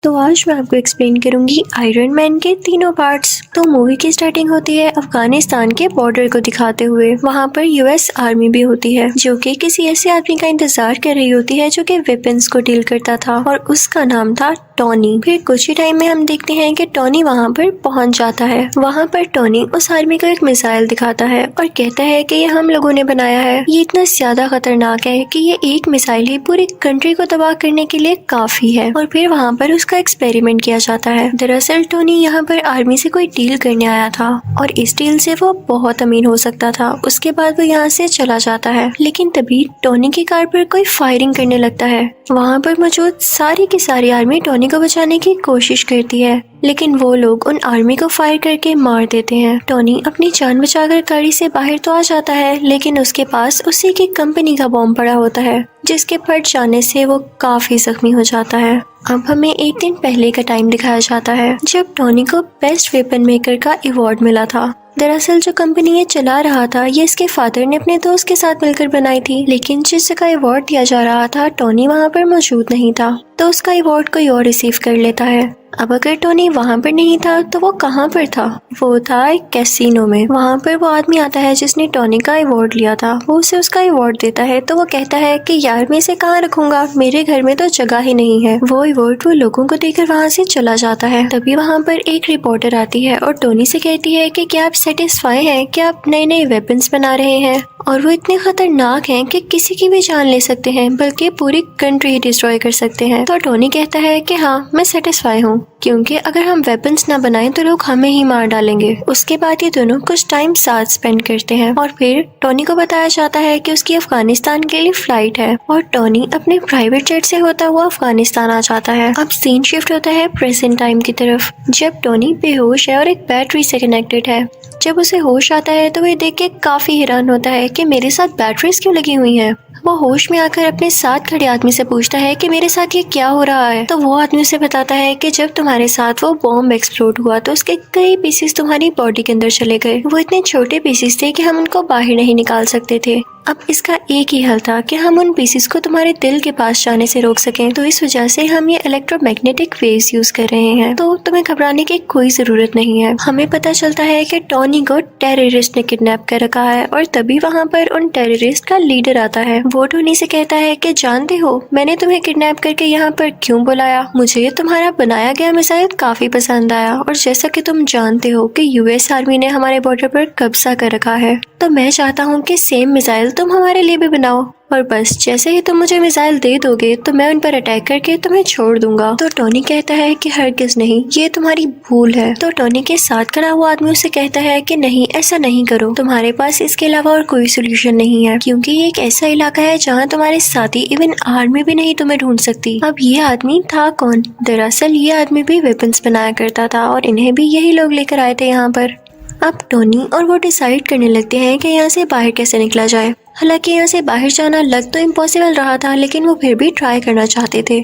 तो आज मैं आपको एक्सप्लेन करूंगी आयरन मैन के तीनों पार्ट्स। तो मूवी की स्टार्टिंग होती है अफगानिस्तान के बॉर्डर को दिखाते हुए। वहाँ पर यूएस आर्मी भी होती है जो कि किसी ऐसे आदमी का इंतजार कर रही होती है जो कि वेपन्स को डील करता था और उसका नाम था टॉनी। फिर कुछ ही टाइम में हम देखते हैं कि टॉनी वहाँ पर पहुँच जाता है। वहाँ पर टॉनी उस आर्मी को एक मिसाइल दिखाता है और कहता है कि ये हम लोगों ने बनाया है। ये इतना ज्यादा खतरनाक है कि ये एक मिसाइल ही पूरी कंट्री को तबाह करने के लिए काफी है। और फिर वहाँ पर उसका एक्सपेरिमेंट किया जाता है। दरअसल टोनी यहाँ पर आर्मी से कोई डील करने आया था और इस डील से वो बहुत अमीर हो सकता था। उसके बाद वो यहाँ से चला जाता है, लेकिन तभी टोनी की कार पर कोई फायरिंग करने लगता है। वहाँ पर मौजूद सारी की सारी आर्मी टोनी को बचाने की कोशिश करती है, लेकिन वो लोग उन आर्मी को फायर करके मार देते हैं। टोनी अपनी जान बचाकर गाड़ी से बाहर तो आ जाता है, लेकिन उसके पास उसी की कंपनी का बॉम्ब पड़ा होता है जिसके फट जाने से वो काफी जख्मी हो जाता है। अब हमें एक दिन पहले का टाइम दिखाया जाता है जब टोनी को बेस्ट वेपन मेकर का अवार्ड मिला था। दरअसल जो कंपनी ये चला रहा था ये इसके फादर ने अपने दोस्त के साथ मिलकर बनाई थी, लेकिन जिस जगह अवार्ड दिया जा रहा था टोनी वहाँ पर मौजूद नहीं था, तो उसका अवार्ड कोई और रिसीव कर लेता है। अब अगर टोनी वहाँ पर नहीं था तो वो कहाँ पर था? वो था एक कैसीनो में। वहाँ पर वो आदमी आता है जिसने टोनी का अवार्ड लिया था। वो उसे उसका अवार्ड देता है तो वो कहता है कि यार मैं इसे कहाँ रखूंगा, मेरे घर में तो जगह ही नहीं है। वो अवार्ड वो लोगों को देकर वहाँ से चला जाता है। तभी वहाँ पर एक रिपोर्टर आती है और टोनी से कहती है कि क्या आप सेटिस्फाई हैं कि आप नए नए वेपन्स बना रहे हैं और वो इतने खतरनाक हैं कि किसी की भी जान ले सकते हैं, बल्कि पूरी कंट्री ही डिस्ट्रॉय कर सकते हैं। तो टोनी कहता है कि हाँ मैं सेटिस्फाई हूँ, क्योंकि अगर हम वेपन्स ना बनाएं तो लोग हमें ही मार डालेंगे। उसके बाद ये दोनों कुछ टाइम साथ स्पेंड करते हैं और फिर टोनी को बताया जाता है कि उसकी अफगानिस्तान के लिए फ्लाइट है और टोनी अपने प्राइवेट जेट से होता हुआ अफगानिस्तान आ जाता है। अब सीन शिफ्ट होता है प्रेजेंट टाइम की तरफ, जब टोनी बेहोश है और एक बैटरी से कनेक्टेड है। जब उसे होश आता है तो वह देख के काफी हैरान होता है कि मेरे साथ बैटरीज क्यों लगी हुई हैं। वो होश में आकर अपने साथ खड़े आदमी से पूछता है कि मेरे साथ ये क्या हो रहा है। तो वो आदमी उसे बताता है कि जब तुम्हारे साथ वो बॉम्ब एक्सप्लोड हुआ तो उसके कई पीसेस तुम्हारी बॉडी के अंदर चले गए। वो इतने छोटे पीसेस थे कि हम उनको बाहर नहीं निकाल सकते थे। अब इसका एक ही हल था कि हम उन पीसेस को तुम्हारे दिल के पास जाने से रोक सकें। तो इस वजह से हम ये इलेक्ट्रोमैग्नेटिक वेव्स यूज कर रहे हैं। तो तुम्हें घबराने की कोई जरूरत नहीं है। हमें पता चलता है कि टोनी को टेररिस्ट ने किडनैप कर रखा है और तभी वहाँ पर उन टेररिस्ट का लीडर आता है। वो टोनी से कहता है कि जानते हो मैंने तुम्हें किडनैप करके यहाँ पर क्यों बुलाया? मुझे तुम्हारा बनाया गया मिसाइल काफी पसंद आया और जैसा कि तुम जानते हो कि यूएस आर्मी ने हमारे बॉर्डर पर कब्जा कर रखा है, तो मैं चाहता हूँ कि सेम मिसाइल तुम हमारे लिए भी बनाओ और बस जैसे ही तुम मुझे मिसाइल दे दोगे तो मैं उन पर अटैक करके तुम्हें छोड़ दूंगा। तो टोनी कहता है कि हरगिज नहीं, ये तुम्हारी भूल है। तो टोनी के साथ खड़ा हुआ आदमी उसे कहता है कि नहीं, ऐसा नहीं करो, तुम्हारे पास इसके अलावा और कोई सोल्यूशन नहीं है, क्योंकि ये एक ऐसा इलाका है जहाँ तुम्हारे साथी इवन आर्मी भी नहीं तुम्हें ढूंढ सकती। अब ये आदमी था कौन? दरअसल ये आदमी भी वेपन्स बनाया करता था और इन्हें भी यही लोग लेकर आए थे यहाँ पर। अब टोनी और वो डिसाइड करने लगते हैं कि यहाँ से बाहर कैसे निकला जाए। हालांकि यहाँ से बाहर जाना लग तो इम्पॉसिबल रहा था, लेकिन वो फिर भी ट्राई करना चाहते थे।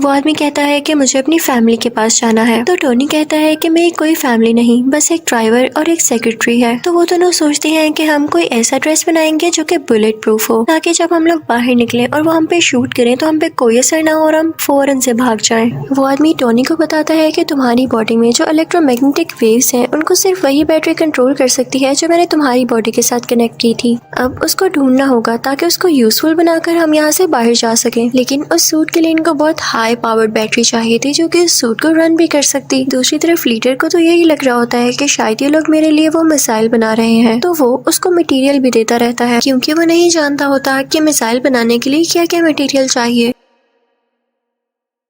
वो आदमी कहता है कि मुझे अपनी फैमिली के पास जाना है। तो टोनी कहता है कि मेरी कोई फैमिली नहीं, बस एक ड्राइवर और एक सेक्रेटरी है। तो वो दोनों सोचते हैं कि हम कोई ऐसा ड्रेस बनाएंगे जो कि बुलेट प्रूफ हो, ताकि जब हम लोग बाहर निकले और वो हम पे शूट करें तो हम पे कोई असर ना हो और हम फौरन से भाग जाएं। वो आदमी टोनी को बताता है कि तुम्हारी बॉडी में जो इलेक्ट्रोमैग्नेटिक वेव्स हैं उनको सिर्फ वही बैटरी कंट्रोल कर सकती है जो मैंने तुम्हारी बॉडी के साथ कनेक्ट की थी। अब उसको ढूंढना होगा ताकि उसको यूजफुल बनाकर हम यहाँ से बाहर जा सकें। लेकिन उस सूट के लिए इनको बहुत हाई पावर्ड बैटरी चाहिए थी जो कि सूट को रन भी कर सकती। दूसरी तरफ लीडर को तो यही लग रहा होता है कि शायद ये लोग मेरे लिए वो मिसाइल बना रहे हैं, तो वो उसको मटेरियल भी देता रहता है, क्योंकि वो नहीं जानता होता कि मिसाइल बनाने के लिए क्या क्या मटेरियल चाहिए।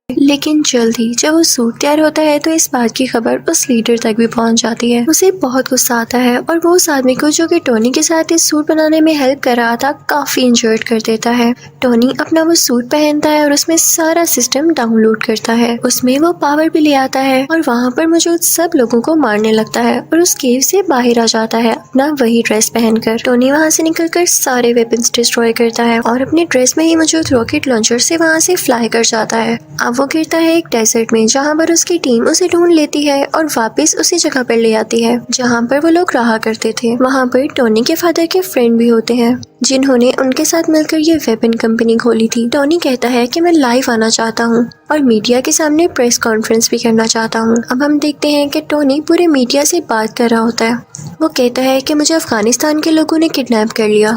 लेकिन जल्द ही जब वो सूट तैयार होता है तो इस बात की खबर उस लीडर तक भी पहुंच जाती है। उसे बहुत गुस्सा आता है और वो उस आदमी को जो कि टोनी के साथ इस सूट बनाने में हेल्प कर रहा था काफी इंजर्ड कर देता है। टोनी अपना वो सूट पहनता है और उसमें सारा सिस्टम डाउनलोड करता है। उसमें वो पावर भी ले आता है और वहाँ पर मौजूद सब लोगों को मारने लगता है और उस केव से बाहर आ जाता है अपना वही ड्रेस पहनकर। टोनी वहाँ से निकलकर सारे वेपन्स डिस्ट्रॉय करता है और अपने ड्रेस में ही मौजूद रॉकेट लॉन्चर से वहाँ से फ्लाई कर जाता है। अब अब वो गिरता है एक डेजर्ट में, जहाँ पर उसकी टीम उसे ढूंढ लेती है और वापस उसी जगह पर ले आती है जहाँ पर वो लोग रहा करते थे। वहाँ पर टोनी के फादर के फ्रेंड भी होते हैं जिन्होंने उनके साथ मिलकर ये वेपन कंपनी खोली थी। टोनी कहता है कि मैं लाइव आना चाहता हूँ और मीडिया के सामने प्रेस कॉन्फ्रेंस भी करना चाहता हूँ। अब हम देखते हैं कि टोनी पूरे मीडिया से बात कर रहा होता है। वो कहता है कि मुझे अफगानिस्तान के लोगों ने किडनैप कर लिया।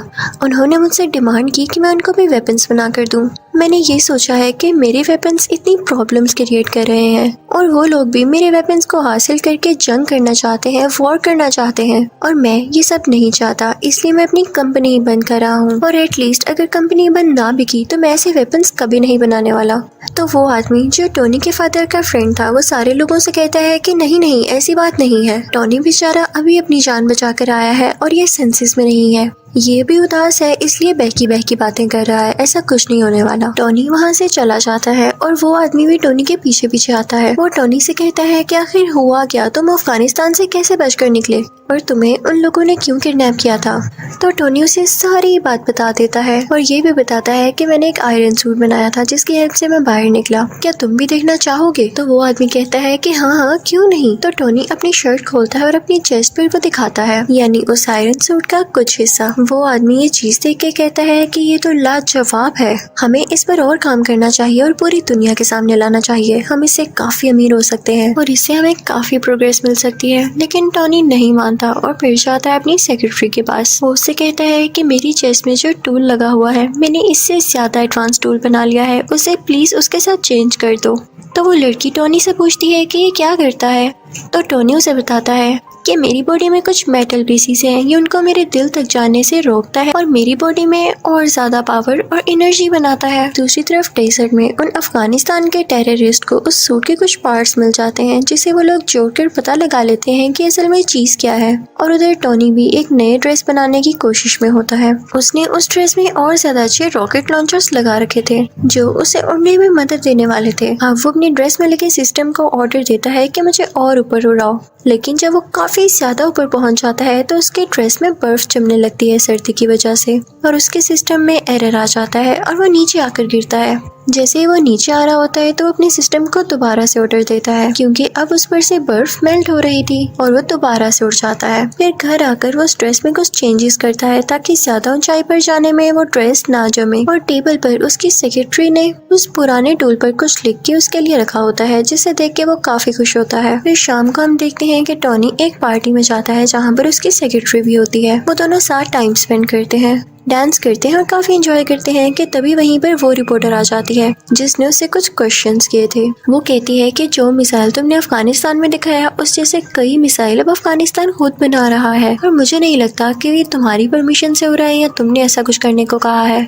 उन्होंने मुझसे डिमांड की कि मैं उनको भी वेपन्स बना कर दूँ। मैंने ये सोचा है कि मेरे वेपन्स इतनी प्रॉब्लम्स क्रिएट कर रहे हैं और वो लोग भी मेरे वेपन्स को हासिल करके जंग करना चाहते हैं, वॉर करना चाहते हैं और मैं ये सब नहीं चाहता, इसलिए मैं अपनी कंपनी ही बंद कर रहा हूँ। और एटलीस्ट अगर कंपनी बंद ना भी की तो मैं ऐसे वेपन्स कभी नहीं बनाने वाला। तो वो आदमी जो टोनी के फादर का फ्रेंड था वो सारे लोगों से कहता है कि नहीं नहीं, ऐसी बात नहीं है। टोनी बेचारा अभी अपनी जान बचा कर आया है और ये सेंसेस में नहीं है। ये भी उदास है, इसलिए बहकी बातें कर रहा है, ऐसा कुछ नहीं होने वाला। टोनी वहाँ से चला जाता है और वो आदमी भी टोनी के पीछे पीछे आता है। वो टोनी से कहता है कि आखिर हुआ क्या, तुम अफगानिस्तान से कैसे बचकर निकले और तुम्हें उन लोगों ने क्यों किडनैप किया था। तो टोनी उसे सारी बात बता देता है और ये भी बताता है कि मैंने एक आयरन सूट बनाया था जिसकी हेल्प से मैं बाहर निकला, क्या तुम भी देखना चाहोगे। तो वो आदमी कहता है कि हाँ हाँ क्यों नहीं। तो टोनी अपनी शर्ट खोलता है और अपनी चेस्ट पर वो दिखाता है, यानी उस आयरन सूट का कुछ हिस्सा। वो आदमी ये चीज देख के कहता है कि ये तो लाजवाब है, हमें इस पर और काम करना चाहिए और पूरी दुनिया के सामने लाना चाहिए। हम इससे काफी अमीर हो सकते हैं और इससे हमें काफी प्रोग्रेस मिल सकती है। लेकिन टोनी नहीं मानता और फिर जाता है अपनी सेक्रेटरी के पास। वो उससे कहता है कि मेरी चेस्ट में जो टूल लगा हुआ है मैंने इससे ज्यादा एडवांस टूल बना लिया है, उसे प्लीज उसके साथ चेंज कर दो। तो वो लड़की टोनी से पूछती है कि ये क्या करता है। तो टोनी उसे बताता है कि मेरी बॉडी में कुछ मेटल पीसीज हैं, ये उनको मेरे दिल तक जाने से रोकता है और मेरी बॉडी में और ज्यादा पावर और एनर्जी बनाता है। दूसरी तरफ डेजर्ट में उन अफगानिस्तान के टेररिस्ट को उस सूट के कुछ पार्ट्स मिल जाते हैं जिसे वो लोग जोड़कर पता लगा लेते हैं कि असल में चीज क्या है। और उधर टोनी भी एक नए ड्रेस बनाने की कोशिश में होता है। उसने उस ड्रेस में और ज्यादा अच्छे रॉकेट लॉन्चर्स लगा रखे थे जो उसे उड़ने में मदद देने वाले थे। अब वो अपनी ड्रेस में लगे सिस्टम को ऑर्डर देता है कि मुझे और ऊपर उड़ाओ, लेकिन जब वो काफी ज्यादा ऊपर पहुंच जाता है तो उसके ड्रेस में बर्फ जमने लगती है सर्दी की वजह से और उसके सिस्टम में एरर आ जाता है और वो नीचे आकर गिरता है। जैसे ही वो नीचे आ रहा होता है तो वो अपने सिस्टम को दोबारा से ऑर्डर देता है क्योंकि अब उस पर से बर्फ मेल्ट हो रही थी और वो दोबारा से उड़ जाता है। फिर घर आकर वो उस ड्रेस में कुछ चेंजेस करता है ताकि ज्यादा ऊंचाई पर जाने में वो ड्रेस ना जमे। और टेबल पर उसकी सेक्रेटरी ने उस पुराने टूल पर कुछ लिख के उसके लिए रखा होता है जिसे देख के वो काफी खुश होता है। फिर शाम को हम देखते हैं कि टोनी एक पार्टी में जाता है जहाँ पर उसकी सेक्रेटरी भी होती है। वो दोनों साथ टाइम स्पेंड करते हैं, डांस करते हैं और काफी एंजॉय करते हैं कि तभी वहीं पर वो रिपोर्टर आ जाती है जिसने उससे कुछ क्वेश्चंस किए थे। वो कहती है कि जो मिसाइल तुमने अफगानिस्तान में दिखाया उस जैसे कई मिसाइल अब अफगानिस्तान खुद बना रहा है और मुझे नहीं लगता कि ये तुम्हारी परमिशन से हो रहा है या तुमने ऐसा कुछ करने को कहा है।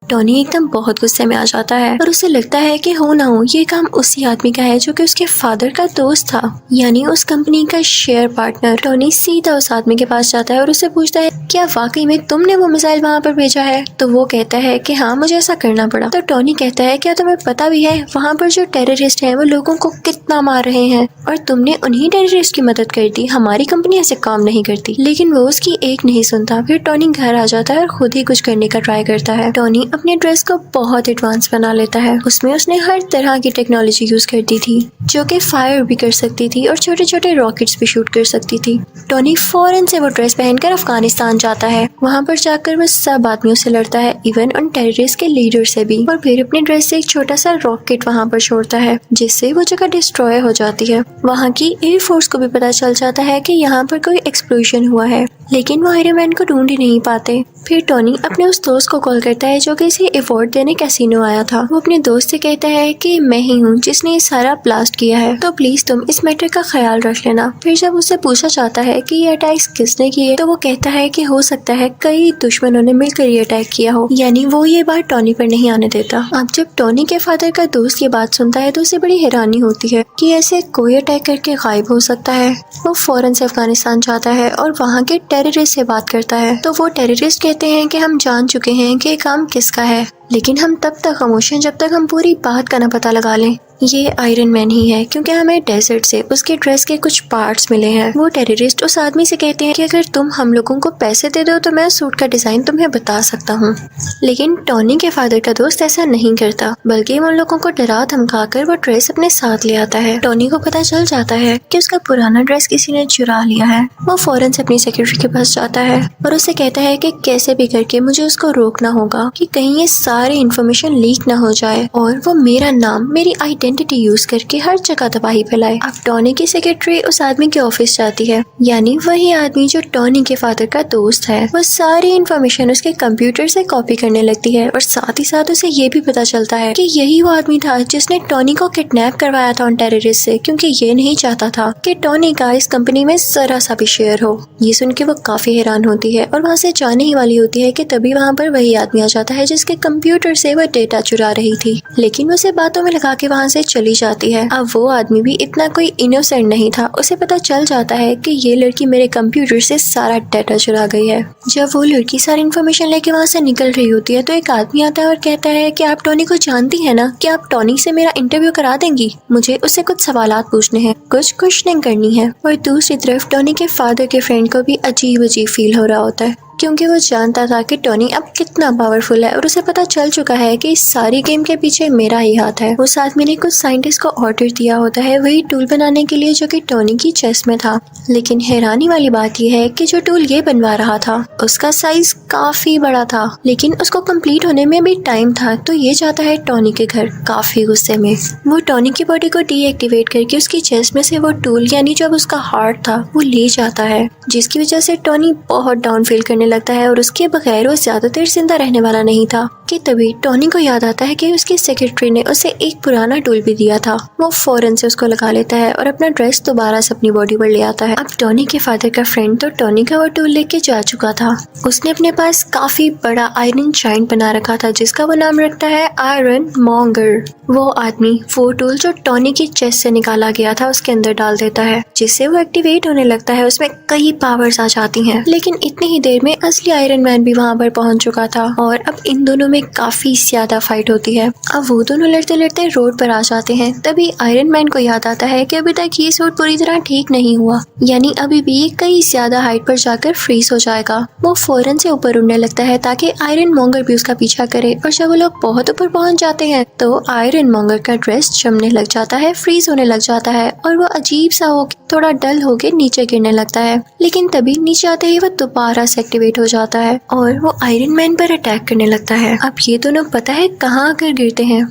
टोनी एकदम बहुत गुस्से में आ जाता है और उसे लगता है कि हो ना हो ये काम उसी आदमी का है जो कि उसके फादर का दोस्त था, यानी उस कंपनी का शेयर पार्टनर। टोनी सीधा उस आदमी के पास जाता है और उससे पूछता है क्या वाकई में तुमने वो मिसाइल वहाँ पर भेजा है। तो वो कहता है कि हाँ मुझे ऐसा करना पड़ा। तो टोनी कहता है क्या तुम्हें पता भी है वहाँ पर जो टेररिस्ट है वो लोगों को कितना मार रहे हैं और तुमने उन्हीं टेररिस्ट की मदद कर दी, हमारी कंपनी ऐसे काम नहीं करती। लेकिन वो उसकी एक नहीं सुनता। फिर टोनी घर आ जाता है और खुद ही कुछ करने का ट्राई करता है। टोनी अपने ड्रेस को बहुत एडवांस बना लेता है। उसमें उसने हर तरह की टेक्नोलॉजी यूज कर दी थी जो कि फायर भी कर सकती थी और छोटे छोटे रॉकेट्स भी शूट कर सकती थी। टोनी फौरन से वो ड्रेस पहनकर अफगानिस्तान जाता है। वहाँ पर जाकर वो सब आदमियों से लड़ता है, इवन उन टेररिस्ट के लीडर से भी, और फिर अपने ड्रेस से एक छोटा सा रॉकेट वहाँ पर छोड़ता है जिससे वो जगह डिस्ट्रॉय हो जाती है। वहाँ की एयरफोर्स को भी पता चल जाता है कि यहाँ पर कोई एक्सप्लोजन हुआ है, लेकिन वो आयरन मैन को ढूंढ ही नहीं पाते। फिर टोनी अपने उस दोस्त को कॉल करता है जो कि इसे अवार्ड देने कैसीनो आया था। वो अपने दोस्त से कहता है कि मैं ही हूँ जिसने ये सारा ब्लास्ट किया है, तो प्लीज तुम इस मैटर का ख्याल रख लेना। फिर जब उससे पूछा जाता है कि ये अटैक्स किसने किए तो वो कहता है कि हो सकता है कई दुश्मनों ने मिलकर ये अटैक किया हो, यानी वो ये बात टोनी पर नहीं आने देता। अब जब टोनी के फादर का दोस्त ये बात सुनता है तो उसे बड़ी हैरानी होती है कि ऐसे कोई अटैक करके गायब हो सकता है। वो फौरन से अफगानिस्तान जाता है और वहाँ के टेररिस्ट से बात करता है। तो वो टेररिस्ट कहते हैं कि हम जान चुके हैं कि काम किसका है, लेकिन हम तब तक खामोश हैं जब तक हम पूरी बात का ना पता लगा लें। ये आयरन मैन ही है, क्योंकि हमें डेजर्ट से उसके ड्रेस के कुछ पार्ट्स मिले हैं। वो टेररिस्ट उस आदमी से कहते हैं कि अगर तुम हम लोगों को पैसे दे दो तो मैं सूट का डिजाइन तुम्हें बता सकता हूँ। लेकिन टॉनी के फादर का दोस्त ऐसा नहीं करता, बल्कि उन लोगों को डरा धमका कर वो ड्रेस अपने साथ ले आता है। टॉनी को पता चल जाता है कि उसका पुराना ड्रेस किसी ने चुरा लिया है। वो फौरन से अपनी सेक्रेटरी के पास जाता है और उससे कहता है कि कैसे भी करके मुझे उसको रोकना होगा कि कहीं ये सारी इन्फॉर्मेशन लीक ना हो जाए और वो मेरा नाम, मेरी आइडेंटिटी यूज करके हर जगह तबाही फैलाए। अब टॉनी की सेक्रेटरी उस आदमी के ऑफिस जाती है, यानी वही आदमी जो टॉनी के फादर का दोस्त है। वो सारी इन्फॉर्मेशन उसके कंप्यूटर से कॉपी करने लगती है और साथ ही साथ उसे ये भी पता चलता है कि यही वो आदमी था जिसने टॉनी को किडनैप करवाया था उन टेररिस्ट से, क्योंकि ये नहीं चाहता था कि टॉनी का इस कंपनी में जरा सा भी शेयर हो। ये सुन के वो काफी हैरान होती है और वहाँ से जाने ही वाली होती है कि तभी वहाँ पर वही आदमी आ जाता है जिसके कंप्यूटर से वह डेटा चुरा रही थी। लेकिन उसे बातों में लगा के वहाँ से चली जाती है। अब वो आदमी भी इतना कोई इनोसेंट नहीं था, उसे पता चल जाता है कि ये लड़की मेरे कंप्यूटर से सारा डेटा चुरा गई है। जब वो लड़की सारी इन्फॉर्मेशन लेके वहाँ से निकल रही होती है तो एक आदमी आता है और कहता है कि आप टॉनी को जानती है ना, कि आप टॉनी से मेरा इंटरव्यू करा देंगी, मुझे उससे कुछ सवालात पूछने हैं, कुछ क्वेश्चनिंग करनी है। और दूसरी तरफ टॉनी के फादर के फ्रेंड को भी अजीब अजीब फील हो रहा होता है, क्योंकि वो जानता था कि टॉनी अब कितना पावरफुल है और उसे पता चल चुका है कि इस सारी गेम के पीछे मेरा ही हाथ है। उस आदमी ने कुछ साइंटिस्ट को ऑर्डर दिया होता है वही टूल बनाने के लिए जो कि टॉनी की चेस्ट में था। लेकिन हैरानी वाली बात यह है कि जो टूल ये बनवा रहा था उसका साइज काफी बड़ा था, लेकिन उसको कंप्लीट होने में भी टाइम था। तो ये जाता है टॉनी के घर काफी गुस्से में। वो टॉनी की बॉडी को डीएक्टिवेट करके उसकी चेस्ट में से वो टूल, यानी जो अब उसका हार्ट था, वो ले जाता है, जिसकी वजह से टॉनी बहुत डाउन फील करने लगता है और उसके बगैर वो ज्यादा देर जिंदा रहने वाला नहीं था। कि तभी टॉनी को याद आता है कि उसकी सेक्रेटरी ने उसे एक पुराना टूल भी दिया था। वो फौरन से उसको लगा लेता है और अपना ड्रेस दोबारा से अपनी बॉडी पर ले आता है। अब टॉनी के फादर का फ्रेंड तो टॉनी का वो टूल लेके जा चुका था। उसने अपने पास काफी बड़ा आयरन जायंट बना रखा था जिसका वो नाम रखता है आयरन मॉन्गर। वो आदमी वो टूल जो टॉनी की चेस्ट से निकाला गया था उसके अंदर डाल देता है, जिससे वो एक्टिवेट होने लगता है। उसमें कई पावर्स आ जाती हैं। लेकिन इतनी ही देर में असली आयरन मैन भी वहाँ पर पहुँच चुका था और अब इन दोनों में काफी ज्यादा फाइट होती है। अब वो दोनों लड़ते लड़ते रोड पर आ जाते हैं। तभी आयरन मैन को याद आता है कि अभी तक ये सूट पूरी तरह ठीक नहीं हुआ, यानी अभी भी कई ज्यादा हाइट पर जाकर फ्रीज हो जाएगा। वो फौरन से ऊपर उड़ने लगता है ताकि आयरन मॉन्गर भी उसका पीछा करे। और जब वो लोग बहुत ऊपर पहुंच जाते हैं तो आयरन मॉन्गर का ड्रेस जमने लग जाता है, फ्रीज होने लग जाता है और वो अजीब सा हो थोड़ा डल होके नीचे गिरने लगता है। लेकिन तभी नीचे आते ही वो दोबारा से एक्टिवेट हो जाता है और वो आयरन मैन पर अटैक करने लगता है। अब ये दोनों पता है कहाँ आकर गिरते हैं?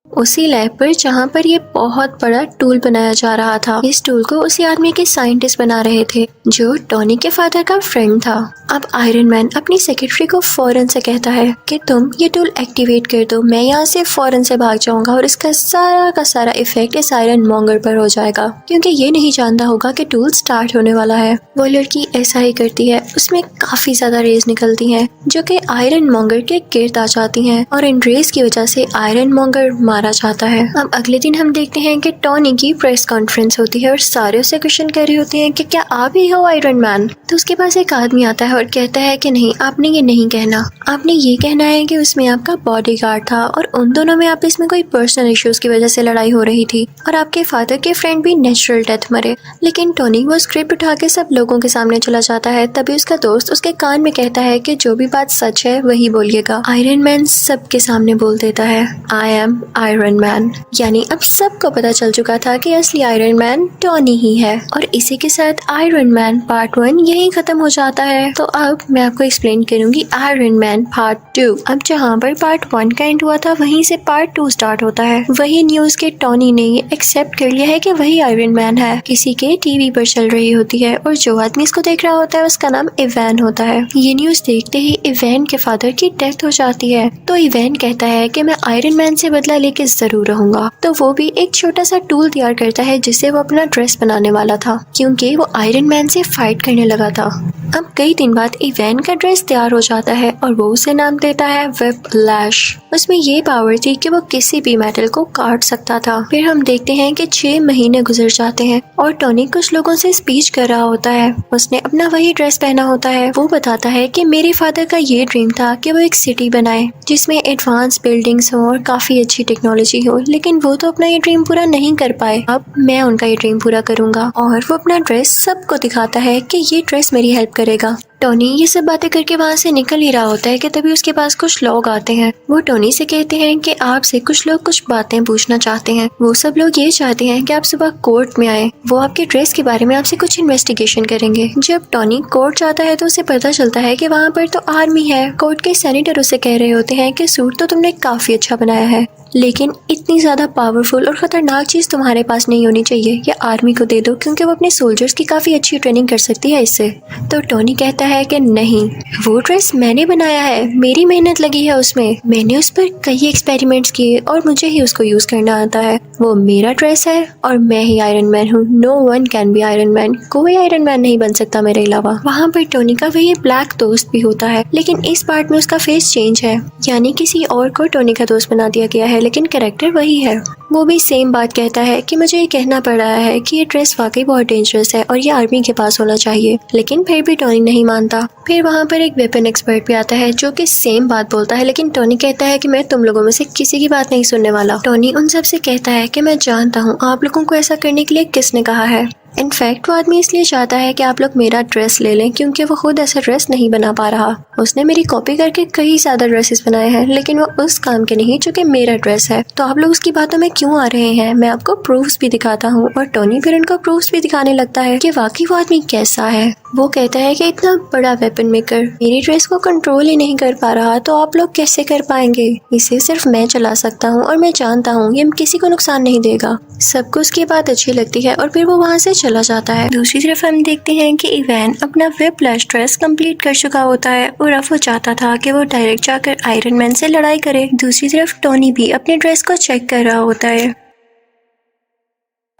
उसी लैब पर जहाँ पर ये बहुत बड़ा टूल बनाया जा रहा था। इस टूल को उसी आदमी के साइंटिस्ट बना रहे थे जो टॉनी के फादर का फ्रेंड था। अब आयरन मैन अपनी सेक्रेटरी को फौरन से कहता है कि तुम ये टूल एक्टिवेट कर दो, मैं यहाँ से फौरन से भाग जाऊंगा और इसका सारा का सारा इफेक्ट इस आयरन मॉन्गर पर हो जाएगा, क्योंकि ये नहीं जानता होगा कि टूल स्टार्ट होने वाला है। वो लड़की ऐसा ही करती है। उसमें काफी ज्यादा रेज निकलती हैं जो कि आयरन मॉन्गर के गिर्द आ जाती हैं और इन रेज की वजह से आयरन मॉन्गर मारा जाता है। अब अगले दिन हम देखते हैं कि टॉनी की प्रेस कॉन्फ्रेंस होती है और सारे उससे क्वेश्चन कर रहे होते हैं कि क्या आप ही हो आयरन मैन? तो उसके पास एक आदमी आता है और कहता है कि नहीं, आपने ये नहीं कहना, आपने ये कहना है कि उसमें आपका बॉडीगार्ड था और उन दोनों में आपस में कोई पर्सनल इश्यूज की वजह से लड़ाई हो रही थी और आपके फादर के फ्रेंड भी नेचुरल डेथ मरे। लेकिन टॉनी वो स्क्रिप्ट उठा के सब लोगों के सामने चला जाता है। तभी उसका दोस्त उसके कान में कहता है कि जो भी बात सच है वही बोलिएगा। आयरन मैन सबके सामने बोल देता है, आई एम आयरन मैन। यानी अब सबको पता चल चुका था कि असली आयरन मैन टॉनी ही है। और इसी के साथ आयरन मैन पार्ट 1 यही खत्म हो जाता है। तो अब मैं आपको एक्सप्लेन करूंगी आयरन मैन पार्ट 2। अब जहाँ पर पार्ट 1 का एंड हुआ था वहीं से पार्ट 2 स्टार्ट होता है। वही न्यूज के टॉनी ने ये एक्सेप्ट कर लिया है कि वही आयरन मैन है। किसी के टीवी पर चल रही होती है और जो आदमी इसको देख रहा होता है उसका नाम इवैन होता है। ये न्यूज देखते ही इवैन के फादर की डेथ हो जाती है। तो इवैन कहता है कि मैं आयरन मैन से बदला लेके जरूर रहूंगा। तो वो भी एक छोटा सा टूल तैयार करता है जिससे वो अपना ड्रेस बनाने वाला था, क्योंकि वो आयरन मैन से फाइट करने लगा था। अब कई दिन बाद इवैन का ड्रेस तैयार हो जाता है और वो उसे नाम देता है व्हिपलैश। उसमें ये पावर थी कि वो किसी भी मेटल को काट सकता था। फिर हम देखते हैं कि 6 महीने गुजर जाते हैं और टोनी कुछ लोगों से स्पीच कर रहा होता है। उसने अपना वही ड्रेस पहना होता है। वो बताता है कि मेरे फादर का ये ड्रीम था कि वो एक सिटी बनाए जिसमें एडवांस बिल्डिंग्स हो और काफी अच्छी टेक्नोलॉजी हो, लेकिन वो तो अपना ये ड्रीम पूरा नहीं कर पाए। अब मैं उनका ये ड्रीम पूरा करूंगा। और वो अपना ड्रेस सबको दिखाता है कि ये ड्रेस मेरी हेल्प करेगा। टोनी ये सब बातें करके वहाँ से निकल ही रहा होता है कि तभी उसके पास कुछ लोग आते हैं। वो टोनी से कहते हैं कि आपसे कुछ लोग कुछ बातें पूछना चाहते हैं। वो सब लोग ये चाहते हैं कि आप सुबह कोर्ट में आए। वो आपके ड्रेस के बारे में आपसे कुछ इन्वेस्टिगेशन करेंगे। जब टोनी कोर्ट जाता है तो उसे पता चलता है कि वहाँ पर तो आर्मी है। कोर्ट के सेनेटर उसे कह रहे होते हैं कि सूट तो तुमने काफी अच्छा बनाया है, लेकिन इतनी ज्यादा पावरफुल और खतरनाक चीज तुम्हारे पास नहीं होनी चाहिए। ये आर्मी को दे दो क्योंकि वो अपने सोल्जर्स की काफी अच्छी ट्रेनिंग कर सकती है इससे। तो टोनी कहता है कि नहीं, वो ड्रेस मैंने बनाया है, मेरी मेहनत लगी है उसमें, मैंने उस पर कई एक्सपेरिमेंट्स किए और मुझे ही उसको यूज करना आता है। वो मेरा ड्रेस है और मैं ही आयरन मैन हूँ। No one can be Iron Man. कोई आयरन मैन नहीं बन सकता मेरे अलावा। वहाँ पर टोनी का वही ब्लैक दोस्त भी होता है, लेकिन इस पार्ट में उसका फेस चेंज है, यानी किसी और को टोनी का दोस्त बना दिया गया है, लेकिन कैरेक्टर वही है। वो भी सेम बात कहता है कि मुझे ये कहना पड़ रहा है कि ये ड्रेस वाकई बहुत डेंजरस है और ये आर्मी के पास होना चाहिए, लेकिन फिर भी टोनी नहीं मानता। फिर वहाँ पर एक वेपन एक्सपर्ट भी आता है जो कि सेम बात बोलता है, लेकिन टोनी कहता है कि मैं तुम लोगों में से किसी की बात नहीं सुनने वाला। टोनी उन सब से कहता है कि मैं जानता हूँ आप लोगों को ऐसा करने के लिए किसने कहा है। इनफैक्ट वो आदमी इसलिए चाहता है कि आप लोग मेरा ड्रेस ले लें क्योंकि वो खुद ऐसा ड्रेस नहीं बना पा रहा। उसने मेरी कॉपी करके कई ज्यादा ड्रेसेस बनाए हैं, लेकिन वो उस काम के नहीं जो कि मेरा ड्रेस है। तो आप लोग उसकी बातों में क्यों आ रहे हैं? मैं आपको प्रूफ्स भी दिखाता हूँ। और टोनी फिर उनको प्रूफ्स भी दिखाने लगता है कि वाकई वो आदमी कैसा है। वो कहता है कि इतना बड़ा वेपन मेकर मेरी ड्रेस को कंट्रोल ही नहीं कर पा रहा, तो आप लोग कैसे कर पाएंगे? इसे सिर्फ मैं चला सकता हूँ और मैं जानता हूँ ये किसी को नुकसान नहीं देगा। सबको उसकी बात अच्छी लगती है और फिर वो वहाँ से चला जाता है। दूसरी तरफ हम देखते हैं कि इवैन अपना व्हिपलैश ड्रेस कंप्लीट कर चुका होता है और अब वो चाहता था कि वो डायरेक्ट जाकर आयरन मैन से लड़ाई करे। दूसरी तरफ टोनी भी अपने ड्रेस को चेक कर रहा होता है।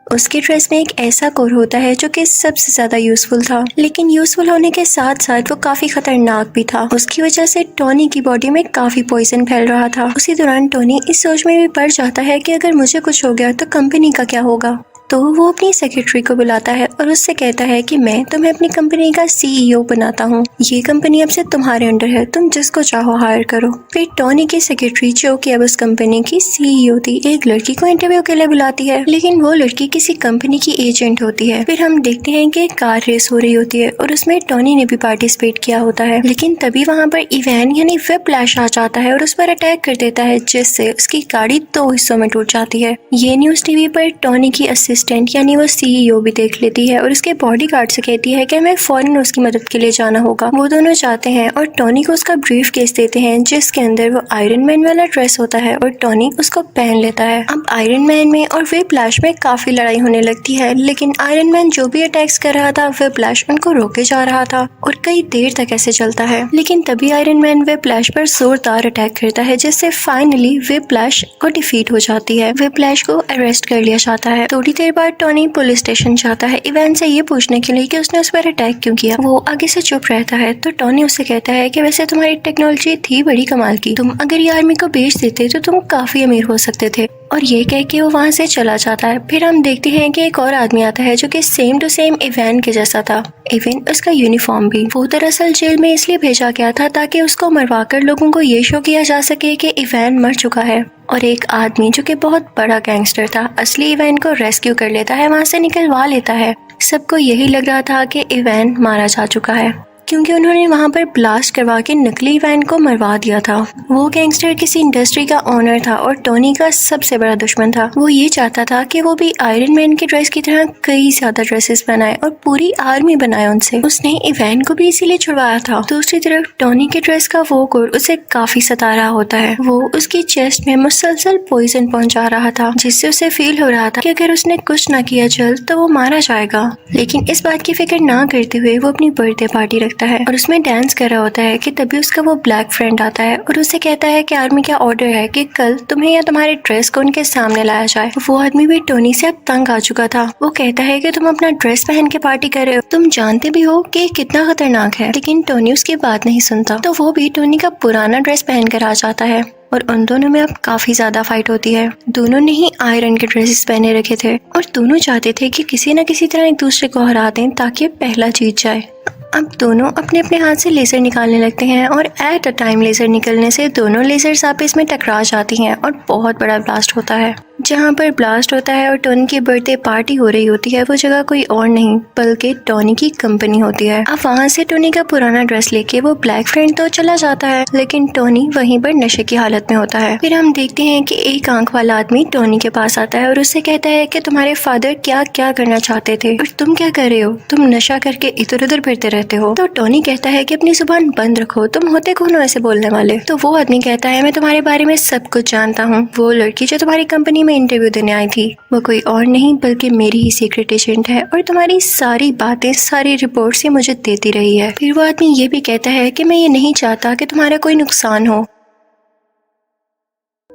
उसके ड्रेस में एक ऐसा कोर होता है जो कि सबसे ज्यादा यूजफुल था, लेकिन यूजफुल होने के साथ साथ वो काफी खतरनाक भी था। उसकी वजह से टोनी की बॉडी में काफी पॉइजन फैल रहा था। उसी दौरान टोनी इस सोच में भी पड़ जाता है कि अगर मुझे कुछ हो गया तो कंपनी का क्या होगा। तो वो अपनी सेक्रेटरी को बुलाता है और उससे कहता है कि मैं तुम्हें अपनी कंपनी का सीईओ बनाता हूँ। ये कंपनी अब से तुम्हारे अंडर है, तुम जिसको चाहो हायर करो। फिर टोनी की सेक्रेटरी जो कि अब उस कंपनी की सीईओ थी, एक लड़की को इंटरव्यू के लिए बुलाती है, लेकिन वो लड़की किसी कंपनी की एजेंट होती है। फिर हम देखते हैं कि कार रेस हो रही होती है और उसमें टोनी ने भी पार्टिसिपेट किया होता है, लेकिन तभी वहाँ पर इवैन यानी व्हिपलैश आ जाता है और उस पर अटैक कर देता है, जिससे उसकी गाड़ी 2 हिस्सों में टूट जाती है। ये न्यूज टीवी पर टोनी की यानी वो सीईओ भी देख लेती है और उसके बॉडीगार्ड से कहती है कि हमें फौरन उसकी मदद के लिए जाना होगा। वो दोनों जाते हैं और टोनी को उसका ब्रीफ केस देते हैं जिसके अंदर वो आयरन मैन वाला ड्रेस होता है और टोनी उसको पहन लेता है। अब आयरन मैन में और व्हिपलैश में काफी लड़ाई होने लगती है, लेकिन आयरन मैन जो भी अटैक्स कर रहा था व्हिपलैश उनको रोके जा रहा था और कई देर तक ऐसे चलता है। लेकिन तभी आयरन मैन व्हिपलैश पर जोरदार अटैक करता है, जिससे फाइनली व्हिपलैश को डिफीट हो जाती है। व्हिपलैश को अरेस्ट कर लिया जाता है। थोड़ी देर बाद टोनी पुलिस स्टेशन जाता है इवैन से ये पूछने के लिए कि उसने उस पर अटैक क्यों किया। वो आगे से चुप रहता है तो टोनी उससे कहता है कि वैसे तुम्हारी टेक्नोलॉजी थी बड़ी कमाल की, तुम अगर ये आर्मी को बेच देते तो तुम काफी अमीर हो सकते थे। और ये कह के वो वहाँ से चला जाता है। फिर हम देखते हैं कि एक और आदमी आता है जो कि सेम टू सेम इवैन के जैसा था, इवन उसका यूनिफॉर्म भी। वो दरअसल जेल में इसलिए भेजा गया था ताकि उसको मरवाकर लोगों को ये शो किया जा सके कि इवैन मर चुका है। और एक आदमी जो कि बहुत बड़ा गैंगस्टर था असली इवैन को रेस्क्यू कर लेता है, वहाँ से निकलवा लेता है। सबको यही लग रहा था कि इवैन मारा जा चुका है क्योंकि उन्होंने वहाँ पर ब्लास्ट करवा के नकली इवैन को मरवा दिया था। वो गैंगस्टर किसी इंडस्ट्री का ओनर था और टोनी का सबसे बड़ा दुश्मन था। वो ये चाहता था कि वो भी आयरन मैन की ड्रेस की तरह कई ज्यादा ड्रेसेस बनाए और पूरी आर्मी बनाए उनसे। उसने इवैन को भी इसीलिए छुड़वाया था। दूसरी तरफ टोनी के ड्रेस का वो कोर उसे काफी सता रहा होता है। वो उसकी चेस्ट में मुसलसल पॉइजन पहुंचा रहा था, जिससे उसे फील हो रहा था कि अगर उसने कुछ न किया जल्द तो वो मारा जाएगा। लेकिन इस बात की फिक्र ना करते हुए वो अपनी बर्थडे पार्टी रखता लगता है और उसमें डांस कर रहा होता है कि तभी उसका वो ब्लैक फ्रेंड आता है और उससे कहता है कि आर्मी का ऑर्डर है कि कल तुम्हें या तुम्हारे ड्रेस को उनके सामने लाया जाए। वो आदमी भी टोनी से अब तंग आ चुका था। वो कहता है कि तुम अपना ड्रेस पहन के पार्टी कर रहे हो, तुम जानते भी हो कि कितना खतरनाक है। लेकिन टोनी उसकी बात नहीं सुनता, तो वो भी टोनी का पुराना ड्रेस पहन कर आ जाता है और उन दोनों में अब काफी ज्यादा फाइट होती है। दोनों ने ही आयरन के ड्रेसेस पहने रखे थे और दोनों चाहते थे कि किसी न किसी तरह एक दूसरे को हरा दें ताकि पहला जीत जाए। अब दोनों अपने अपने हाथ से लेजर निकालने लगते हैं और एट अ टाइम लेजर निकलने से दोनों लेजर्स आपस में टकरा जाती हैं और बहुत बड़ा ब्लास्ट होता है। जहाँ पर ब्लास्ट होता है और टोनी की बर्थडे पार्टी हो रही होती है, वो जगह कोई और नहीं बल्कि टोनी की कंपनी होती है। अब वहाँ से टोनी का पुराना ड्रेस लेके वो ब्लैक फ्रेंड तो चला जाता है, लेकिन टोनी वहीं पर नशे की हालत में होता है। फिर हम देखते हैं कि एक आंख वाला आदमी टोनी के पास आता है और उससे कहता है कि तुम्हारे फादर क्या क्या करना चाहते थे और तुम क्या कर रहे हो, तुम नशा करके इधर उधर फिरते रहते हो। तो टोनी कहता है कि अपनी जुबान बंद रखो, तुम होते कौन हो ऐसे बोलने वाले। तो वो आदमी कहता है मैं तुम्हारे बारे में सब कुछ जानता हूँ, वो लड़की जो तुम्हारी कंपनी में इंटरव्यू देने आई थी वो कोई और नहीं बल्कि मेरी ही सीक्रेट एजेंट है और तुम्हारी सारी बातें सारी रिपोर्ट्स ये मुझे देती रही है। फिर वो आदमी ये भी कहता है कि मैं ये नहीं चाहता कि तुम्हारा कोई नुकसान हो,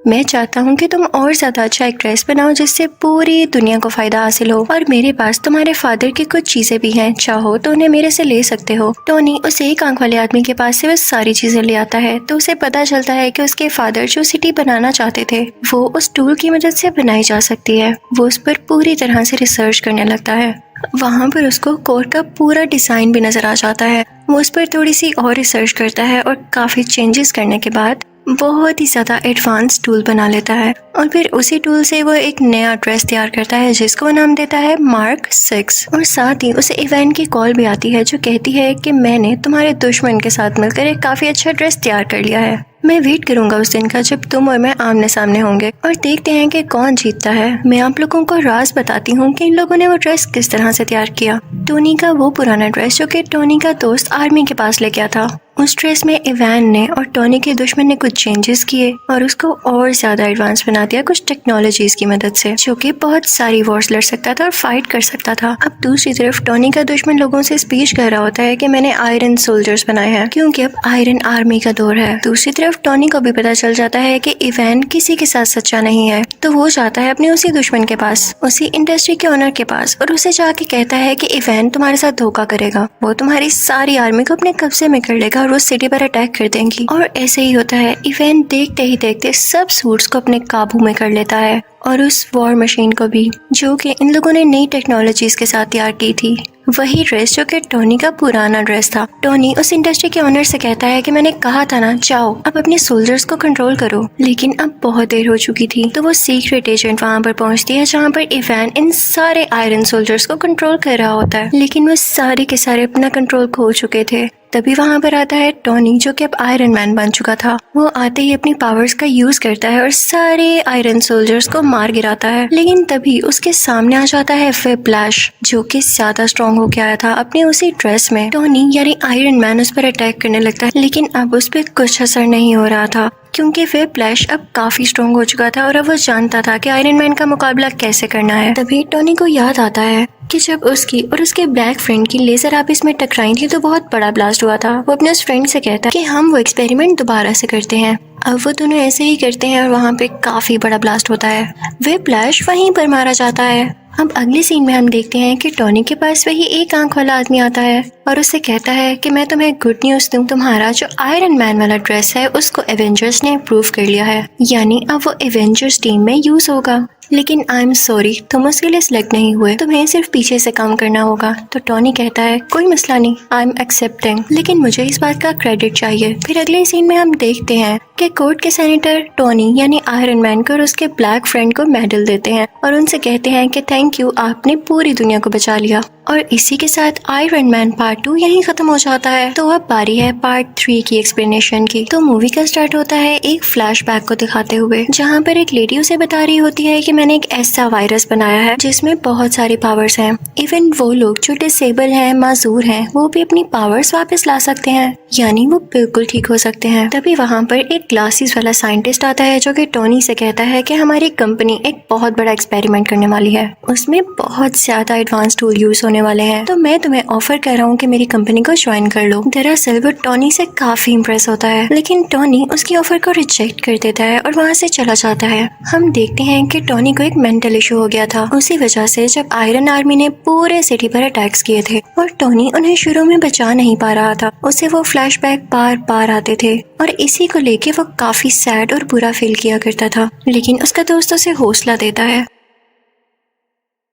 मैं चाहता हूँ कि तुम और ज्यादा अच्छा एक ड्रेस बनाओ जिससे पूरी दुनिया को फायदा हासिल हो और मेरे पास तुम्हारे फादर की कुछ चीजें भी हैं, चाहो तो उन्हें मेरे से ले सकते हो। टोनी उस एक आंख वाले आदमी के पास से वो सारी चीजें ले आता है तो उसे पता चलता है कि उसके फादर जो सिटी बनाना चाहते थे वो उस टूल की मदद से बनाई जा सकती है। वो उस पर पूरी तरह से रिसर्च करने लगता है। वहाँ पर उसको कोर्ट का पूरा डिजाइन भी नजर आ जाता है। वो उस पर थोड़ी सी और रिसर्च करता है और काफी चेंजेस करने के बाद बहुत ही ज्यादा एडवांस टूल बना लेता है और फिर उसी टूल से वो एक नया ड्रेस तैयार करता है जिसको वो नाम देता है मार्क 6। और साथ ही उसे इवेन की कॉल भी आती है जो कहती है कि मैंने तुम्हारे दुश्मन के साथ मिलकर एक काफी अच्छा ड्रेस तैयार कर लिया है। मैं वेट करूंगा उस दिन का जब तुम और मैं आमने सामने होंगे और देखते हैं कि कौन जीतता है। मैं आप लोगों को राज बताती हूँ कि इन लोगों ने वो ड्रेस किस तरह से तैयार किया। टोनी का वो पुराना ड्रेस जो कि टोनी का दोस्त आर्मी के पास लेके आया था, उस ड्रेस में इवान ने और टोनी के दुश्मन ने कुछ चेंजेस किए और उसको और ज्यादा एडवांस बना दिया कुछ टेक्नोलॉजीज की मदद से, जो कि बहुत सारी वॉर्स लड़ सकता था और फाइट कर सकता था। अब दूसरी तरफ टोनी का दुश्मन लोगों से स्पीच कर रहा होता है कि मैंने आयरन सोल्जर्स बनाए हैं क्योंकि अब आयरन आर्मी का दौर है। दूसरी तरफ टोनी को भी पता चल जाता है कि इवान किसी के साथ सच्चा नहीं है, तो वो जाता है अपने उसी दुश्मन के पास, उसी इंडस्ट्री के ओनर के पास और उसे जाके कहता है कि इवान तुम्हारे साथ धोखा करेगा, वो तुम्हारी सारी आर्मी को अपने कब्जे में कर लेगा और वो सिटी पर अटैक कर देंगी। और ऐसे ही होता है। इवेंट देखते ही देखते सब सूट्स को अपने काबू में कर लेता है और उस वॉर मशीन को भी, जो कि इन लोगों ने नई टेक्नोलॉजीज के साथ तैयार की थी। वही ड्रेस जो कि टोनी का पुराना ड्रेस था। टोनी उस इंडस्ट्री के ओनर से कहता है कि मैंने कहा था ना, जाओ अब अपने सोल्जर्स को कंट्रोल करो, लेकिन अब बहुत देर हो चुकी थी। तो वो सीक्रेट एजेंट वहाँ पर पहुँचती है जहाँ पर इवान इन सारे आयरन सोल्जर्स को कंट्रोल कर रहा होता है, लेकिन वो सारे के सारे अपना कंट्रोल खो चुके थे। तभी वहाँ पर आता है टोनी जो कि अब आयरन मैन बन चुका था। वो आते ही अपनी पावर्स का यूज करता है और सारे आयरन सोल्जर्स को मार गिराता है, लेकिन तभी उसके सामने आ जाता है व्हिप्लैश जो कि ज्यादा स्ट्रॉन्ग हो गया था अपने उसी ड्रेस में। टोनी यानी आयरन मैन उस पर अटैक करने लगता है, लेकिन अब उस पर कुछ असर नहीं हो रहा था क्योंकि व्हिप्लैश अब काफी स्ट्रॉन्ग हो चुका था और अब वो जानता था कि आयरन मैन का मुकाबला कैसे करना है। तभी टोनी को याद आता है कि जब उसकी और उसके ब्लैक फ्रेंड की लेजर आपस में टकराई थी तो बहुत बड़ा ब्लास्ट हुआ था। वो अपने उस फ्रेंड से कहता है कि हम वो एक्सपेरिमेंट दोबारा से करते हैं। अब वो दोनों ऐसे ही करते हैं और वहाँ पे काफी बड़ा ब्लास्ट होता है। व्हिप्लैश वहीं पर मारा जाता है। अब अगले सीन में हम देखते हैं कि टोनी के पास वही एक आंख वाला आदमी आता है और उससे कहता है कि मैं तुम्हें गुड न्यूज दूं, तुम्हारा जो आयरन मैन वाला ड्रेस है उसको एवेंजर्स ने अप्रूव कर लिया है, यानी अब वो एवेंजर्स टीम में यूज होगा। लेकिन आई एम सॉरी, तुम उसके लिए सिलेक्ट नहीं हुए, तुम्हें सिर्फ पीछे से काम करना होगा। तो टोनी कहता है कोई मसला नहीं, आई एम एक्सेप्टिंग, लेकिन मुझे इस बात का क्रेडिट चाहिए। फिर अगले सीन में हम देखते हैं कि कोर्ट के सेनेटर टोनी यानी आयरन मैन को और उसके ब्लैक फ्रेंड को मेडल देते हैं और उनसे कहते हैं कि थैंक यू, आपने पूरी दुनिया को बचा लिया। और इसी के साथ आयरन मैन पार्ट 2 यहीं खत्म हो जाता है। तो अब बारी है पार्ट 3 की एक्सप्लेनेशन की। तो मूवी का स्टार्ट होता है एक फ्लैशबैक को दिखाते हुए, जहाँ पर एक लेडी उसे बता रही होती है कि मैंने एक ऐसा वायरस बनाया है जिसमें बहुत सारी पावर्स हैं। इवन वो लोग जो डिसेबल हैं, माजूर हैं, वो भी अपनी पावर्स वापस ला सकते हैं। यानी वो बिल्कुल ठीक हो सकते हैं। तभी वहाँ पर एक ग्लासेस वाला साइंटिस्ट आता है जो कि टोनी से कहता है कि हमारी कंपनी एक बहुत बड़ा एक्सपेरिमेंट करने वाली है, उसमें बहुत ज्यादा एडवांस टूल यूज होने वाले हैं, तो मैं तुम्हें ऑफर कर रहा हूँ कि मेरी कंपनी को ज्वाइन कर लो। दरअसल वो टोनी से काफी इम्प्रेस होता है, लेकिन टोनी उसकी ऑफर को रिजेक्ट कर देता है और वहाँ से चला जाता है। हम देखते हैं कि टोनी को एक मेंटल इशू हो गया था, उसी वजह से जब आयरन आर्मी ने पूरे सिटी पर अटैक्स किए थे और टोनी उन्हें शुरू में बचा नहीं पा रहा था, उसे वो फ्लैशबैक बार बार आते थे और इसी को लेके वो काफी सैड और बुरा फील किया करता था। लेकिन उसका दोस्त उसे हौसला देता है।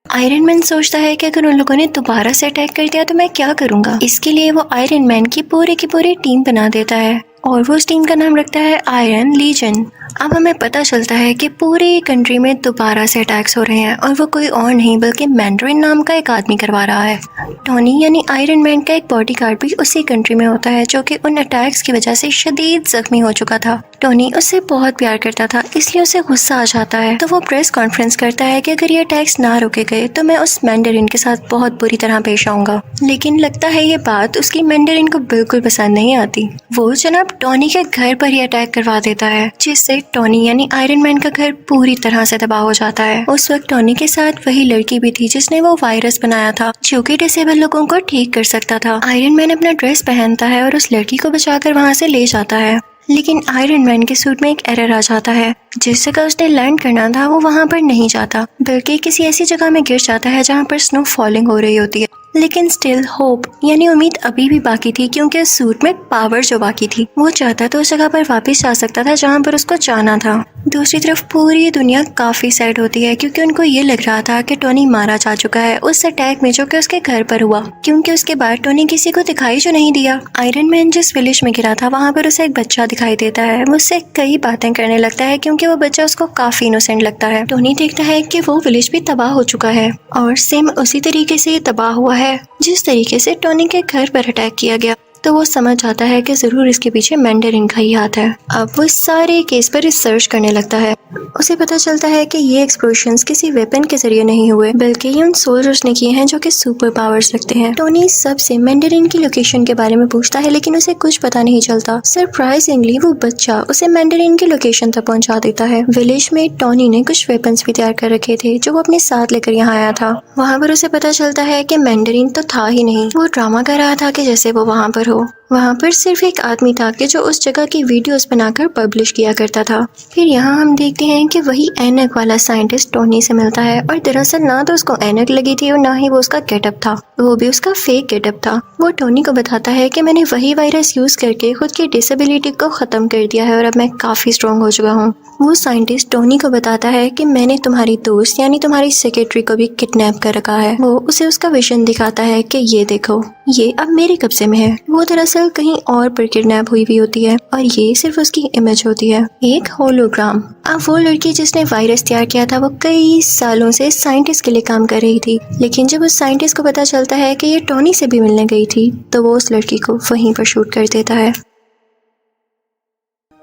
आयरन मैन सोचता है कि अगर उन लोगों ने दोबारा से अटैक कर दिया तो मैं क्या करूंगा। इसके लिए वो आयरन मैन की पूरी टीम बना देता है और वो उस टीम का नाम रखता है आयरन लीजन। अब हमें पता चलता है कि पूरी कंट्री में दोबारा से अटैक्स हो रहे हैं और वो कोई और नहीं बल्कि मैंड्रिन नाम का एक आदमी करवा रहा है। टोनी यानी आयरन मैन का एक बॉडीगार्ड भी उसी कंट्री में होता है जो कि उन अटैक्स की वजह से शदीद जख्मी हो चुका था। टोनी उससे बहुत प्यार करता था, इसलिए उसे गुस्सा आ जाता है, तो वो प्रेस कॉन्फ्रेंस करता है कि अगर ये अटैक्स ना रोके गए तो मैं उस मैंडरिन के साथ बहुत बुरी तरह पेश आऊंगा। लेकिन लगता है ये बात उसकी मैंडरिन को बिल्कुल पसंद नहीं आती। वो जनाब टोनी के घर पर ही अटैक करवा देता है, जिससे टोनी यानी आयरन मैन का घर पूरी तरह से तबाह हो जाता है। उस वक्त टोनी के साथ वही लड़की भी थी जिसने वो वायरस बनाया था जो कि डिसेबल लोगों को ठीक कर सकता था। आयरन मैन अपना ड्रेस पहनता है और उस लड़की को बचाकर वहाँ से ले जाता है, लेकिन आयरन मैन के सूट में एक एरर आ जाता है। जिस जगह उसने लैंड करना था वो वहाँ पर नहीं जाता, बल्कि किसी ऐसी जगह में गिर जाता है जहाँ पर स्नो फॉलिंग हो रही होती है। लेकिन स्टिल होप यानी उम्मीद अभी भी बाकी थी, क्योंकि उस सूट में पावर जो बाकी थी, वो चाहता तो उस जगह पर वापस जा सकता था जहाँ पर उसको जाना था। दूसरी तरफ पूरी दुनिया काफी सैड होती है, क्योंकि उनको ये लग रहा था कि टोनी मारा जा चुका है उस अटैक में जो कि उसके घर पर हुआ, क्योंकि उसके बाद टोनी किसी को दिखाई जो नहीं दिया। आयरन मैन जिस विलेज में गिरा था वहाँ पर उसे एक बच्चा दिखाई देता है, वो उससे कई बातें करने लगता है क्योंकि वो बच्चा उसको काफी इनोसेंट लगता है। टोनी देखता है कि वो विलेज भी तबाह हो चुका है और सेम उसी तरीके से ये तबाह हुआ है जिस तरीके से टोनी के घर पर अटैक किया गया, तो वो समझ जाता है कि जरूर इसके पीछे मैंडरिन का ही हाथ है। अब वो इस सारे केस पर रिसर्च करने लगता है। उसे पता चलता है कि ये एक्सप्लोजन्स किसी वेपन के जरिए नहीं हुए, बल्कि ये उन सोल्जर्स ने किए हैं जो कि सुपर पावर्स रखते हैं। टोनी सबसे मैंडरिन की लोकेशन के बारे में पूछता है, लेकिन उसे कुछ पता नहीं चलता। सरप्राइजिंगली वो बच्चा उसे मैंडरिन की लोकेशन तक पहुंचा देता है। विलेज में टोनी ने कुछ वेपन्स भी तैयार कर रखे थे जो वो अपने साथ लेकर यहाँ आया था। वहाँ पर उसे पता चलता है कि मैंडरिन तो था ही नहीं, वो ड्रामा कर रहा था कि जैसे वो वहाँ पर हो। वहाँ पर सिर्फ एक आदमी था कि जो उस जगह की वीडियोस बनाकर पब्लिश किया करता था। फिर यहाँ हम देखते हैं कि वही ऐनक वाला साइंटिस्ट टोनी से मिलता है, और दरअसल ना तो उसको ऐनक लगी थी और ना ही वो उसका गेटअप था, वो भी उसका फेक गेटअप था। वो टोनी को बताता है कि मैंने वही वायरस यूज करके खुद की डिसेबिलिटी को खत्म कर दिया है और अब मैं काफी स्ट्रॉन्ग हो चुका हूँ। वो साइंटिस्ट टोनी को बताता है कि मैंने तुम्हारी दोस्त यानी तुम्हारी सेक्रेटरी को भी किडनैप कर रखा है। वो उसे उसका विजन दिखाता है कि ये देखो, ये अब मेरे कब्जे में है। वो दरअसल कहीं और पर किडनैप हुई भी होती है और ये सिर्फ उसकी इमेज होती है, एक होलोग्राम। अब वो लड़की जिसने वायरस तैयार किया था वो कई सालों से साइंटिस्ट के लिए काम कर रही थी, लेकिन जब उस साइंटिस्ट को पता चलता है कि ये टोनी से भी मिलने गई थी तो वो उस लड़की को वहीं पर शूट कर देता है।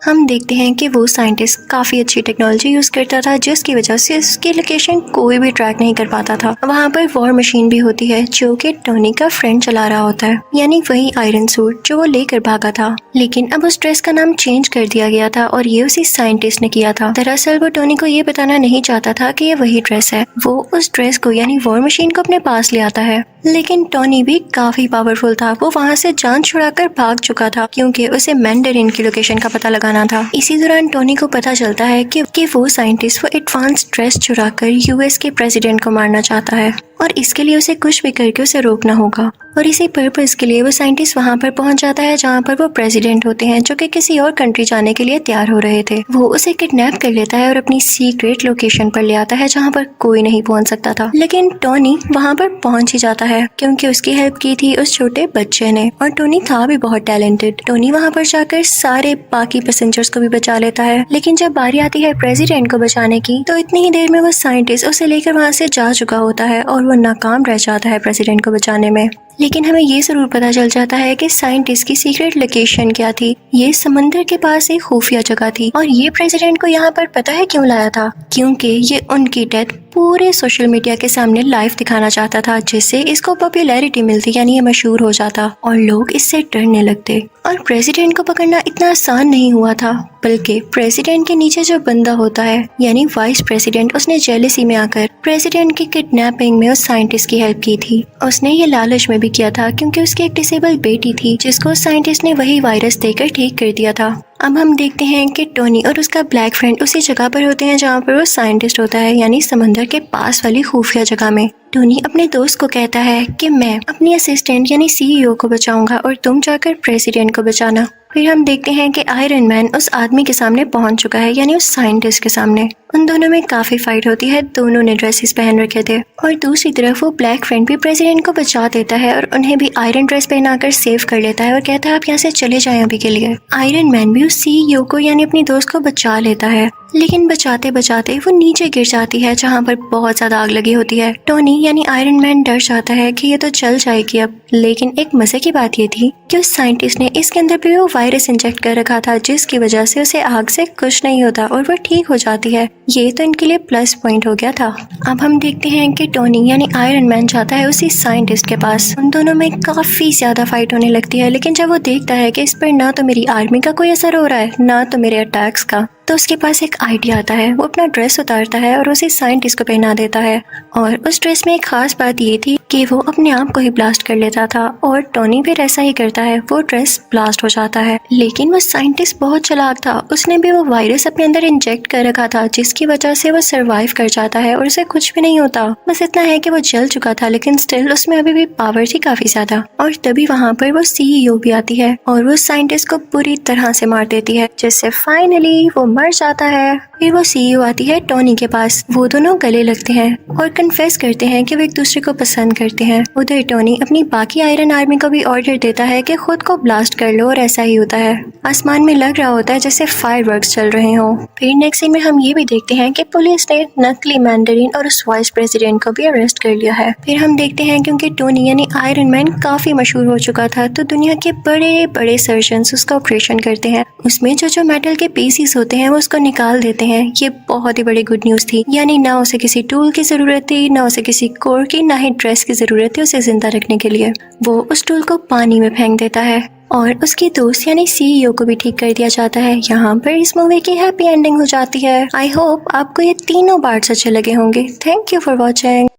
हम देखते हैं कि वो साइंटिस्ट काफी अच्छी टेक्नोलॉजी यूज करता था, जिसकी वजह से उसकी लोकेशन कोई भी ट्रैक नहीं कर पाता था। वहाँ पर वॉर मशीन भी होती है जो कि टोनी का फ्रेंड चला रहा होता है, यानी वही आयरन सूट जो वो लेकर भागा था। लेकिन अब उस ड्रेस का नाम चेंज कर दिया गया था और ये उसी साइंटिस्ट ने किया था। दरअसल वो टोनी को ये बताना नहीं चाहता था कि ये वही ड्रेस है। वो उस ड्रेस को यानी वॉर मशीन को अपने पास ले आता है, लेकिन टोनी भी काफी पावरफुल था। वो वहाँ से जान छुड़ाकर भाग चुका था क्योंकि उसे मैंडरिन की लोकेशन का पता लगाना था। इसी दौरान टोनी को पता चलता है कि वो साइंटिस्ट वो एडवांस ड्रेस चुराकर यूएस के प्रेसिडेंट को मारना चाहता है और इसके लिए उसे कुछ भी करके उसे रोकना होगा। और इसी पर्पस के लिए वो साइंटिस्ट वहाँ पर पहुँच जाता है जहाँ पर वो प्रेसिडेंट होते हैं जो कि किसी और कंट्री जाने के लिए तैयार हो रहे थे। वो उसे किडनैप कर लेता है और अपनी सीक्रेट लोकेशन पर ले आता है जहाँ पर कोई नहीं पहुँच सकता था। लेकिन टोनी वहाँ पर पहुँच ही जाता है क्योंकि उसकी हेल्प की थी उस छोटे बच्चे ने, और टोनी था भी बहुत टैलेंटेड। टोनी वहाँ पर जाकर सारे बाकी पैसेंजर्स को भी बचा लेता है, लेकिन जब बारी आती है प्रेसिडेंट को बचाने की तो इतनी ही देर में वो साइंटिस्ट उसे लेकर वहाँ से जा चुका होता है और वो नाकाम रह जाता है प्रेसिडेंट को बचाने में। लेकिन हमें ये जरूर पता चल जाता है कि साइंटिस्ट की सीक्रेट लोकेशन क्या थी। ये समंदर के पास एक खुफिया जगह थी और ये प्रेसिडेंट को यहाँ पर पता है क्यों लाया था, क्योंकि ये उनकी डेथ पूरे सोशल मीडिया के सामने लाइव दिखाना चाहता था, जिससे इसको पॉपुलैरिटी मिलती, यानी ये मशहूर हो जाता और लोग इससे डरने लगते। और प्रेसिडेंट को पकड़ना इतना आसान नहीं हुआ था, बल्कि प्रेसिडेंट के नीचे जो बंदा होता है यानी वाइस प्रेसिडेंट, उसने जेलेसी में आकर प्रेसिडेंट की किडनैपिंग में उस साइंटिस्ट की हेल्प की थी। उसने ये लालच में भी किया था क्योंकि उसकी एक डिसेबल बेटी थी जिसको साइंटिस्ट ने वही वायरस देकर ठीक कर दिया था। अब हम देखते हैं कि टोनी और उसका ब्लैक फ्रेंड उसी जगह पर होते हैं जहाँ पर वो साइंटिस्ट होता है, यानी समंदर के पास वाली खुफिया जगह में। टोनी अपने दोस्त को कहता है कि मैं अपनी असिस्टेंट यानी सीईओ को बचाऊंगा और तुम जाकर प्रेसिडेंट को बचाना। फिर हम देखते हैं कि आयरन मैन उस आदमी के सामने पहुंच चुका है, यानी उस साइंटिस्ट के सामने। उन दोनों में काफी फाइट होती है, दोनों ने ड्रेसेस पहन रखे थे और दूसरी तरफ वो ब्लैक फ्रेंड भी प्रेसिडेंट को बचा देता है और उन्हें भी आयरन ड्रेस पहनाकर सेव कर लेता है और कहता है आप यहाँ से चले जाएं अभी के लिए। आयरन मैन भी उस सीईओ को यानी अपनी दोस्त को बचा लेता है, लेकिन बचाते बचाते वो नीचे गिर जाती है जहाँ पर बहुत ज्यादा आग लगी होती है। टोनी यानी आयरन मैन डर जाता है कि ये तो जल जाएगी अब, लेकिन एक मजे की बात ये थी कि उस साइंटिस्ट ने इसके अंदर भी वो वायरस इंजेक्ट कर रखा था, जिसकी वजह से उसे आग से कुछ नहीं होता और वो ठीक हो जाती है। ये तो इनके लिए प्लस पॉइंट हो गया था। अब हम देखते हैं कि टोनी यानी आयरन मैन जाता है उसी साइंटिस्ट के पास। उन दोनों में काफी ज्यादा फाइट होने लगती है, लेकिन जब वो देखता है कि इस पर ना तो मेरी आर्मी का कोई असर हो रहा है ना तो मेरे अटैक्स का, तो उसके पास एक आइडिया आता है। वो अपना ड्रेस उतारता है और उसे साइंटिस्ट को पहना देता है और उस ड्रेस में एक खास बात ये थी कि वो अपने आप को ही ब्लास्ट कर लेता था और टोनी फिर ऐसा ही करता है, वो ड्रेस ब्लास्ट हो जाता है। लेकिन वो साइंटिस्ट बहुत चालाक था, उसने भी वो वायरस अपने अंदर इंजेक्ट कर रखा था, जिसकी वजह से वो सरवाइव कर जाता है और उसे कुछ भी नहीं होता। बस इतना है कि वो जल चुका था, लेकिन स्टिल उसमें अभी भी पावर थी काफी ज्यादा। और तभी वहाँ पर वो सीईओ भी आती है और वो साइंटिस्ट को पूरी तरह से मार देती है, जिससे फाइनली वो मर जाता है। फिर वो सीईओ आती है टोनी के पास, वो दोनों गले लगते हैं और कन्फेस करते हैं कि वो एक दूसरे को पसंद करते हैं। उधर टोनी अपनी बाकी आयरन आर्मी को भी ऑर्डर देता है कि खुद को ब्लास्ट कर लो और ऐसा ही होता है। आसमान में लग रहा होता है जैसे फायरवर्क्स चल रहे हों। फिर नेक्स्ट सीन में हम ये भी देखते हैं कि पुलिस ने नकली मैंडरिन और उस वाइस प्रेसिडेंट को भी अरेस्ट कर लिया है। फिर हम देखते हैं क्योंकि टोनी यानी आयरन मैन काफी मशहूर हो चुका था, तो दुनिया के बड़े बड़े सर्जन्स उसका ऑपरेशन करते हैं। उसमें जो मेटल के पीसीस होते हैं वो उसको निकाल देते हैं। ये बहुत ही बड़ी गुड न्यूज थी, यानी ना उसे किसी टूल की जरूरत थी, ना उसे किसी कोर की, ना ही ड्रेस की जरूरत थी उसे जिंदा रखने के लिए। वो उस टूल को पानी में फेंक देता है और उसकी दोस्त यानी सीईओ को भी ठीक कर दिया जाता है। यहाँ पर इस मूवी की हैप्पी एंडिंग हो जाती है। आई होप आपको ये तीनों पार्ट्स अच्छे लगे होंगे। Thank you for watching.